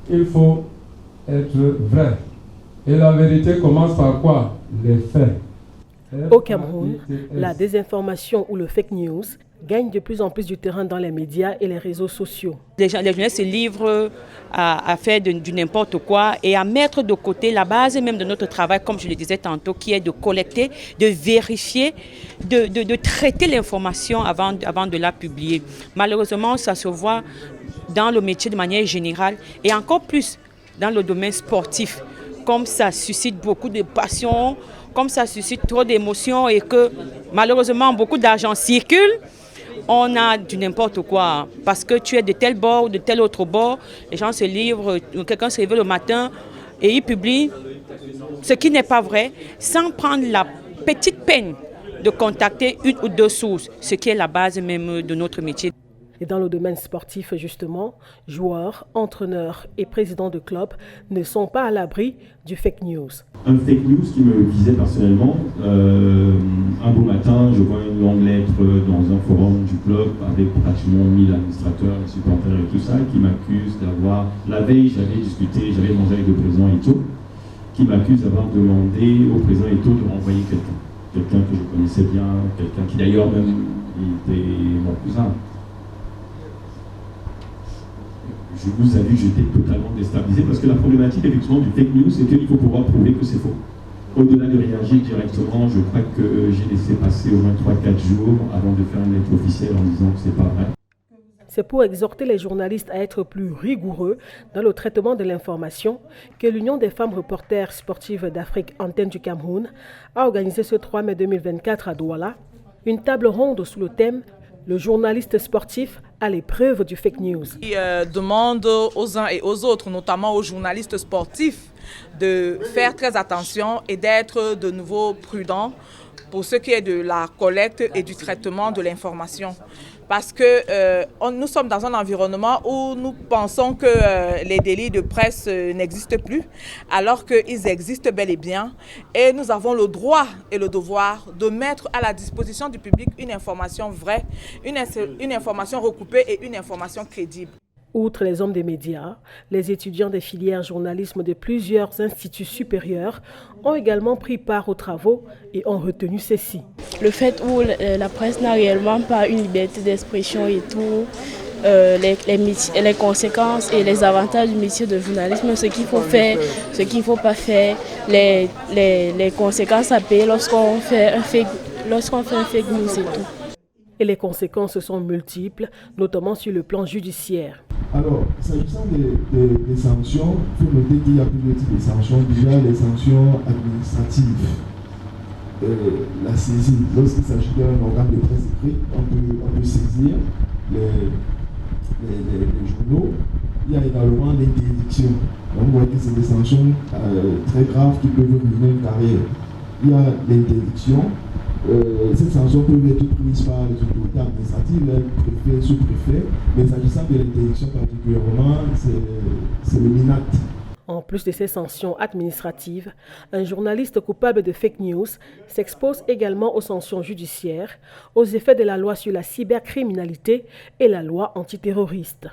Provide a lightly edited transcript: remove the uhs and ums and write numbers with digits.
il faut être vrai. Et la vérité commence par quoi? Les faits. Au Cameroun, la désinformation ou le fake news gagne de plus en plus du terrain dans les médias et les réseaux sociaux. Les gens se livrent à faire du n'importe quoi et à mettre de côté la base même de notre travail, comme je le disais tantôt, qui est de collecter, de vérifier, de traiter l'information avant de la publier. Malheureusement, ça se voit dans le métier de manière générale et encore plus dans le domaine sportif. Comme ça suscite beaucoup de passion, comme ça suscite trop d'émotions et que malheureusement beaucoup d'argent circule, on a du n'importe quoi. Parce que tu es de tel bord ou de tel autre bord, les gens se livrent, quelqu'un se réveille le matin et il publie ce qui n'est pas vrai sans prendre la petite peine de contacter une ou deux sources, ce qui est la base même de notre métier. Et dans le domaine sportif, justement, joueurs, entraîneurs et présidents de clubs ne sont pas à l'abri du fake news. Un fake news qui me visait personnellement. Un beau matin, je vois une longue lettre dans un forum du club avec pratiquement 1000 administrateurs, supporters et tout ça, qui m'accusent d'avoir... La veille, j'avais mangé avec le président Ito, qui m'accuse d'avoir demandé au président Ito de renvoyer quelqu'un que je connaissais bien, quelqu'un qui d'ailleurs même était mon cousin. Je vous avoue que j'étais totalement déstabilisé parce que la problématique effectivement du fake news, c'est qu'il faut pouvoir prouver que c'est faux. Au-delà de réagir directement, je crois que j'ai laissé passer au moins 3-4 jours avant de faire une lettre officielle en disant que c'est pas vrai. C'est pour exhorter les journalistes à être plus rigoureux dans le traitement de l'information que l'Union des femmes reporters sportives d'Afrique, Antenne du Cameroun, a organisé ce 3 mai 2024 à Douala une table ronde sous le thème « Le journaliste sportif à l'épreuve du fake news ». Il demande aux uns et aux autres, notamment aux journalistes sportifs, de faire très attention et d'être de nouveau prudents pour ce qui est de la collecte et du traitement de l'information. Parce que nous sommes dans un environnement où nous pensons que les délits de presse n'existent plus, alors qu'ils existent bel et bien. Et nous avons le droit et le devoir de mettre à la disposition du public une information vraie, une information recoupée et une information crédible. Outre les hommes des médias, les étudiants des filières journalisme de plusieurs instituts supérieurs ont également pris part aux travaux et ont retenu ceci. Le fait où la presse n'a réellement pas une liberté d'expression et tout, les conséquences et les avantages du métier de journalisme, ce qu'il faut faire, ce qu'il ne faut pas faire, les conséquences à payer lorsqu'on fait un fake news et tout. Et les conséquences sont multiples, notamment sur le plan judiciaire. Alors, s'agissant des sanctions, il faut noter qu'il y a plusieurs types de sanctions. Déjà, les sanctions administratives. La saisie, lorsqu'il s'agit d'un organe de presse écrite, on peut saisir les journaux. Il y a également l'interdiction. On voit que c'est des sanctions très graves qui peuvent ruiner une carrière. Il y a l'interdiction. Ces sanctions peuvent être prises par les autorités administratives, les préfets, sous-préfets, mais s'agissant de l'interdiction particulièrement, c'est le MINAT. En plus de ces sanctions administratives, un journaliste coupable de fake news s'expose également aux sanctions judiciaires, aux effets de la loi sur la cybercriminalité et la loi antiterroriste.